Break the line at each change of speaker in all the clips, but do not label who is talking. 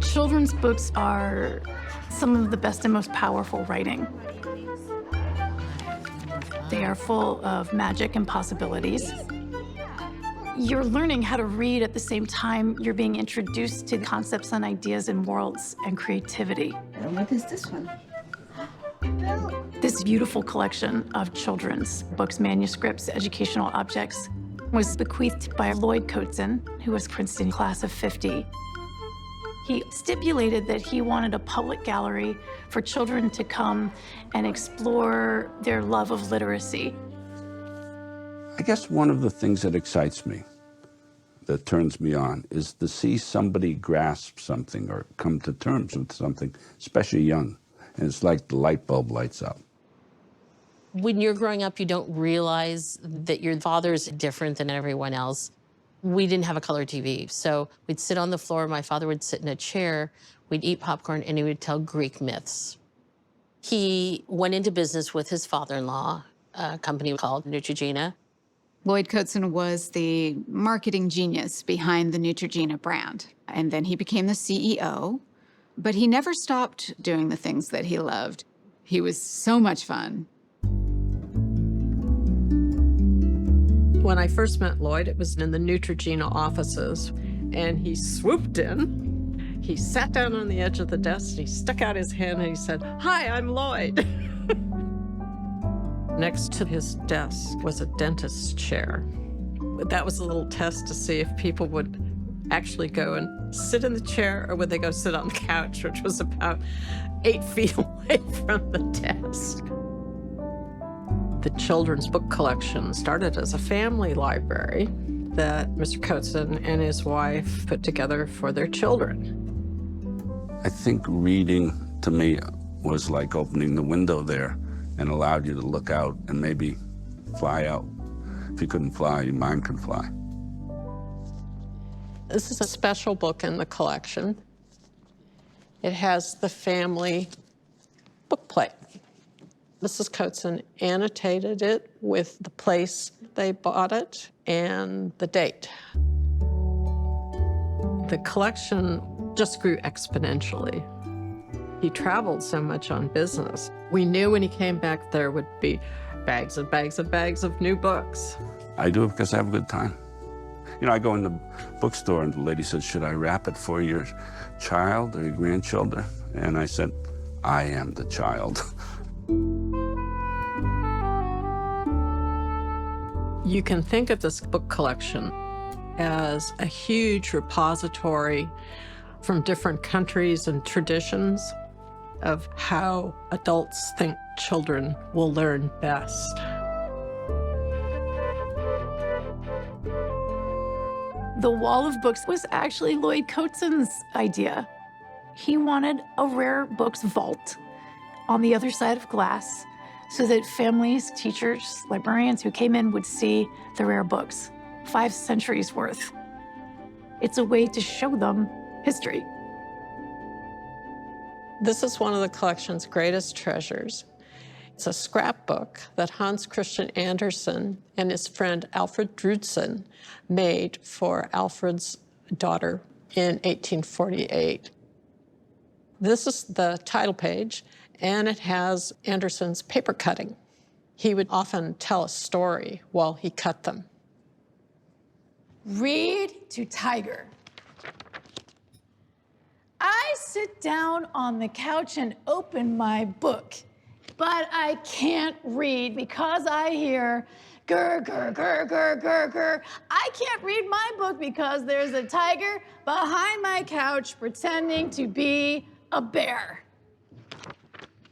Children's books are some of the best and most powerful writing. They are full of magic and possibilities. You're learning how to read at the same time you're being introduced to concepts and ideas and worlds and creativity.
And what is this one?
This beautiful collection of children's books, manuscripts, educational objects was bequeathed by Lloyd Coates,n who was Princeton class of '50. He stipulated that he wanted a public gallery for children to come and explore their love of literacy.
I guess one of the things that excites me, that turns me on, is to see somebody grasp something or come to terms with something, especially young. And it's like the light bulb lights up.
When you're growing up, you don't realize that your father's different than everyone else. We didn't have a color TV, so we'd sit on the floor, my father would sit in a chair, we'd eat popcorn, and he would tell Greek myths. He went into business with his father-in-law, a company called Neutrogena.
Lloyd Coates,n was the marketing genius behind the Neutrogena brand, and then he became the CEO, but he never stopped doing the things that he loved. He was so much fun.
When I first met Lloyd, it was in the Neutrogena offices, and he swooped in. He sat down on the edge of the desk, and he stuck out his hand, and he said, "Hi, I'm Lloyd." Next to his desk was a dentist's chair. That was a little test to see if people would actually go and sit in the chair or would they go sit on the couch, which was about 8 feet away from the desk. The children's book collection started as a family library that Mr. Coates,n and his wife put together for their children.
I think reading, to me, was like opening the window there and allowed you to look out and maybe fly out. If you couldn't fly, your mind could fly.
This is a special book in the collection. It has the family book plate. Mrs. Coates,n annotated it with the place they bought it and the date. The collection just grew exponentially. He traveled so much on business. We knew when he came back there would be bags and bags and bags of new books.
I do it because I have a good time. You know, I go in the bookstore and the lady says, "Should I wrap it for your child or your grandchildren?" And I said, "I am the child."
You can think of this book collection as a huge repository from different countries and traditions of how adults think children will learn best.
The Wall of Books was actually Lloyd Coates,n's idea. He wanted a rare books vault on the other side of glass so that families, teachers, librarians who came in would see the rare books, 5 centuries worth. It's a way to show them history.
This is one of the collection's greatest treasures. It's a scrapbook that Hans Christian Andersen and his friend Alfred Drudsen made for Alfred's daughter in 1848. This is the title page, and it has Andersen's paper cutting. He would often tell a story while he cut them.
Read to Tiger. I sit down on the couch and open my book, but I can't read because I hear grr, grr, grr, grr, grr, grr. I can't read my book because there's a tiger behind my couch pretending to be a bear.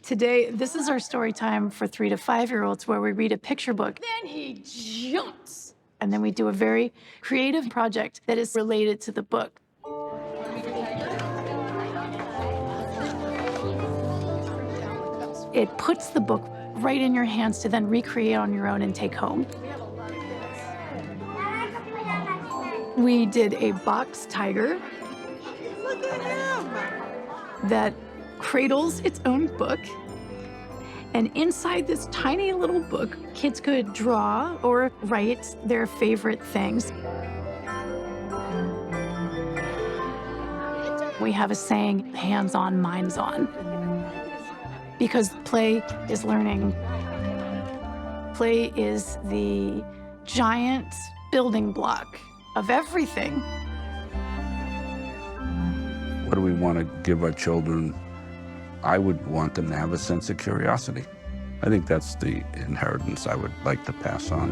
Today, this is our story time for 3 to 5-year-olds where we read a picture book. Then he jumps. And then we do a very creative project that is related to the book. It puts the book right in your hands to then recreate on your own and take home. We did a box tiger.
Look at him.
That cradles its own book. And inside this tiny little book, kids could draw or write their favorite things. We have a saying, hands-on, minds-on, because play is learning. Play is the giant building block of everything.
What do we want to give our children? I would want them to have a sense of curiosity. I think that's the inheritance I would like to pass on.